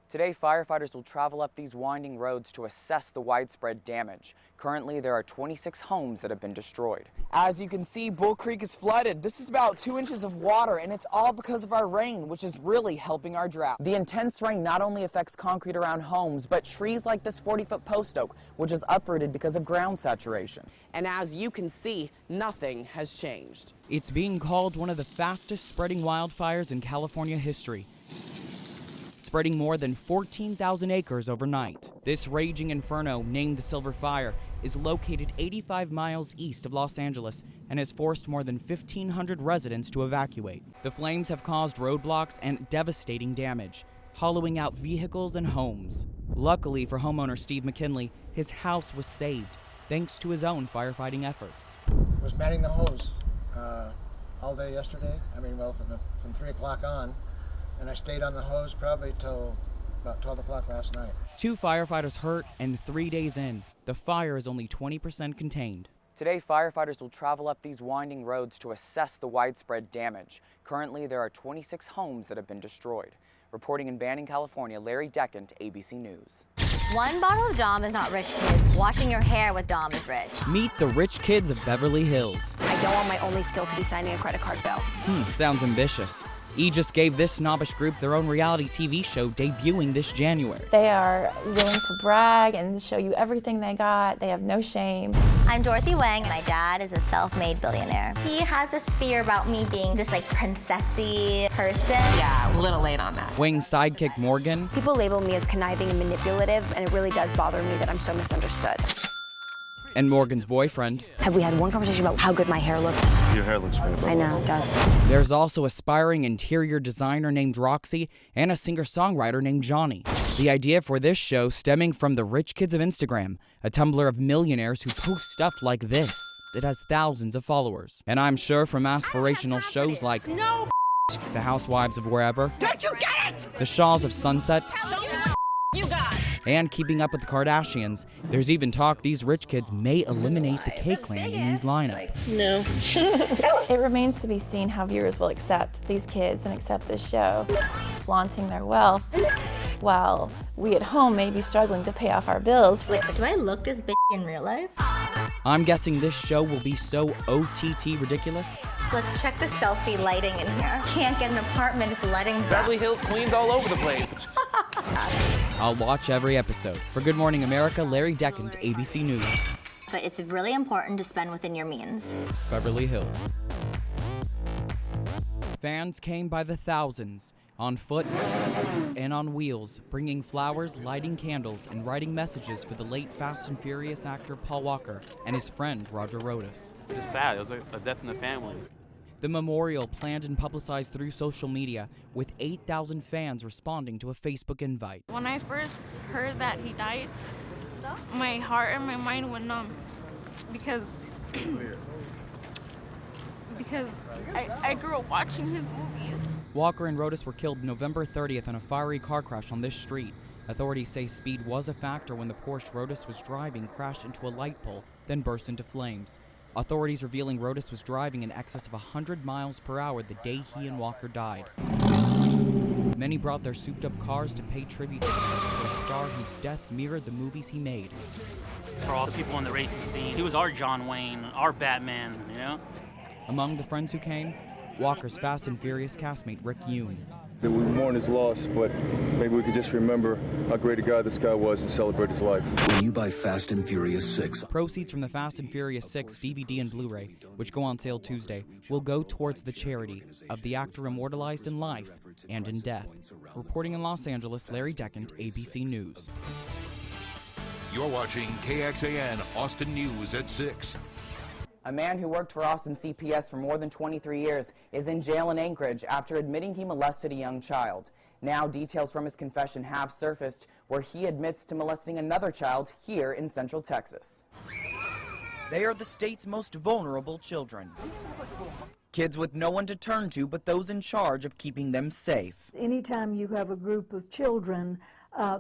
Today, firefighters will travel up these winding roads to assess the widespread damage. Currently, there are 26 homes that have been destroyed. As you can see, Bull Creek is flooded. This is about 2 inches of water, and it's all because of our rain, which is really helping our drought. The intense rain not only affects concrete around homes, but trees like this 40-foot post oak, which is uprooted because of ground saturation. And as you can see, nothing has changed. It's being called one of the fastest spreading wildfires in California history, spreading more than 14,000 acres overnight. This raging inferno, named the Silver Fire, is located 85 miles east of Los Angeles and has forced more than 1,500 residents to evacuate. The flames have caused roadblocks and devastating damage, hollowing out vehicles and homes. Luckily for homeowner Steve McKinley, his house was saved thanks to his own firefighting efforts. I was manning the hose all day yesterday. From 3 o'clock on. And I stayed on the hose probably till about 12 o'clock last night. 2 firefighters hurt, and 3 days in, the fire is only 20% contained. Today, firefighters will travel up these winding roads to assess the widespread damage. Currently, there are 26 homes that have been destroyed. Reporting in Banning, California, Larry Dechant, ABC News. One bottle of Dom is not rich, kids. Washing your hair with Dom is rich. Meet the rich kids of Beverly Hills. I don't want my only skill to be signing a credit card bill. Sounds ambitious. E! just gave this snobbish group their own reality TV show debuting this January. They are willing to brag and show you everything they got. They have no shame. I'm Dorothy Wang. My dad is a self-made billionaire. He has this fear about me being this princessy person. Yeah, a little late on that. Wang's sidekick Morgan. People label me as conniving and manipulative, and it really does bother me that I'm so misunderstood. And Morgan's boyfriend. Have we had one conversation about how good my hair looks? Your hair looks great. I know, it does. There's also aspiring interior designer named Roxy and a singer-songwriter named Johnny. The idea for this show stemming from the rich kids of Instagram, a Tumblr of millionaires who post stuff like this. It has thousands of followers. And I'm sure from aspirational shows like The Housewives of Wherever, Don't you get it? The Shaws of Sunset, You got it. and Keeping Up with the Kardashians, there's even talk these rich kids may eliminate the Cake Land in these lineup. No. It remains to be seen how viewers will accept these kids and accept this show, flaunting their wealth, while we at home may be struggling to pay off our bills. Wait, do I look this bitch in real life? I'm guessing this show will be so OTT ridiculous. Let's check the selfie lighting in here. Can't get an apartment if the lighting's bad. Beverly Hills Queens all over the place. I'll watch every episode. For Good Morning America, Larry Dechant, ABC News. But it's really important to spend within your means. Beverly Hills. Fans came by the thousands, on foot and on wheels, bringing flowers, lighting candles, and writing messages for the late Fast and Furious actor Paul Walker and his friend Roger Rodas. It was sad. It was a death in the family. The memorial, planned and publicized through social media, with 8,000 fans responding to a Facebook invite. When I first heard that he died, my heart and my mind went numb because I grew up watching his movies. Walker and Rodas were killed November 30th in a fiery car crash on this street. Authorities say speed was a factor when the Porsche Rodas was driving crashed into a light pole, then burst into flames. Authorities revealing Rodas was driving in excess of 100 miles per hour the day he and Walker died. Many brought their souped-up cars to pay tribute to a star whose death mirrored the movies he made. For all the people in the racing scene, he was our John Wayne, our Batman, you know? Among the friends who came, Walker's Fast and Furious castmate Rick Yoon. We mourn his loss, but maybe we could just remember how great a guy this guy was and celebrate his life. When you buy Fast and Furious 6. Proceeds from the Fast and Furious 6 DVD and Blu-ray, which go on sale Tuesday, will go towards the charity of the actor immortalized in life and in death. Reporting in Los Angeles, Larry Dechant, ABC News. You're watching KXAN Austin News at 6. A man who worked for Austin CPS for more than 23 years is in jail in Anchorage after admitting he molested a young child. Now, details from his confession have surfaced where he admits to molesting another child here in Central Texas. They are the state's most vulnerable children. Kids with no one to turn to but those in charge of keeping them safe. Anytime you have a group of children,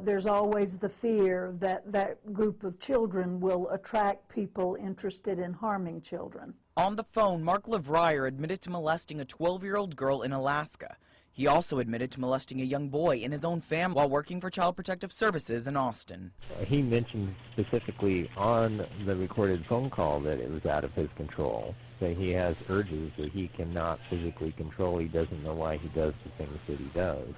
there's always the fear that that group of children will attract people interested in harming children. On the phone, Mark LeVrier admitted to molesting a 12-year-old girl in Alaska. He also admitted to molesting a young boy in his own family while working for Child Protective Services in Austin. He mentioned specifically on the recorded phone call that it was out of his control, that he has urges that he cannot physically control. He doesn't know why he does the things that he does.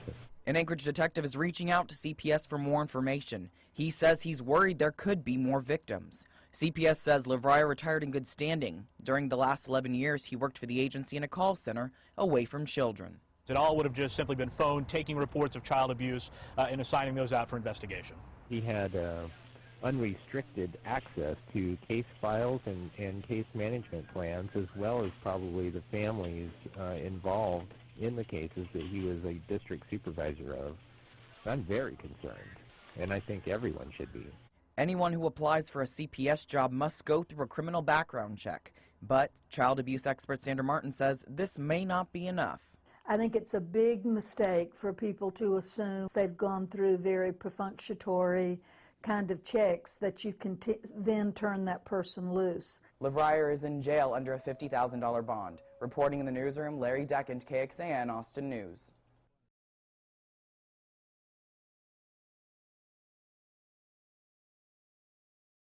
An Anchorage detective is reaching out to CPS for more information. He says he's worried there could be more victims. CPS says LeVrier retired in good standing. During the last 11 years, he worked for the agency in a call center away from children. It all would have just simply been phone, taking reports of child abuse and assigning those out for investigation. He had unrestricted access to case files and case management plans, as well as probably the families involved in the cases that he was a district supervisor of. I'm very concerned, and I think everyone should be. Anyone who applies for a CPS job must go through a criminal background check. But child abuse expert Sandra Martin says this may not be enough. I think it's a big mistake for people to assume they've gone through very perfunctory kind of checks that you can then turn that person loose. LeVrier is in jail under a $50,000 bond. Reporting in the newsroom, Larry Dechant, KXAN, Austin News.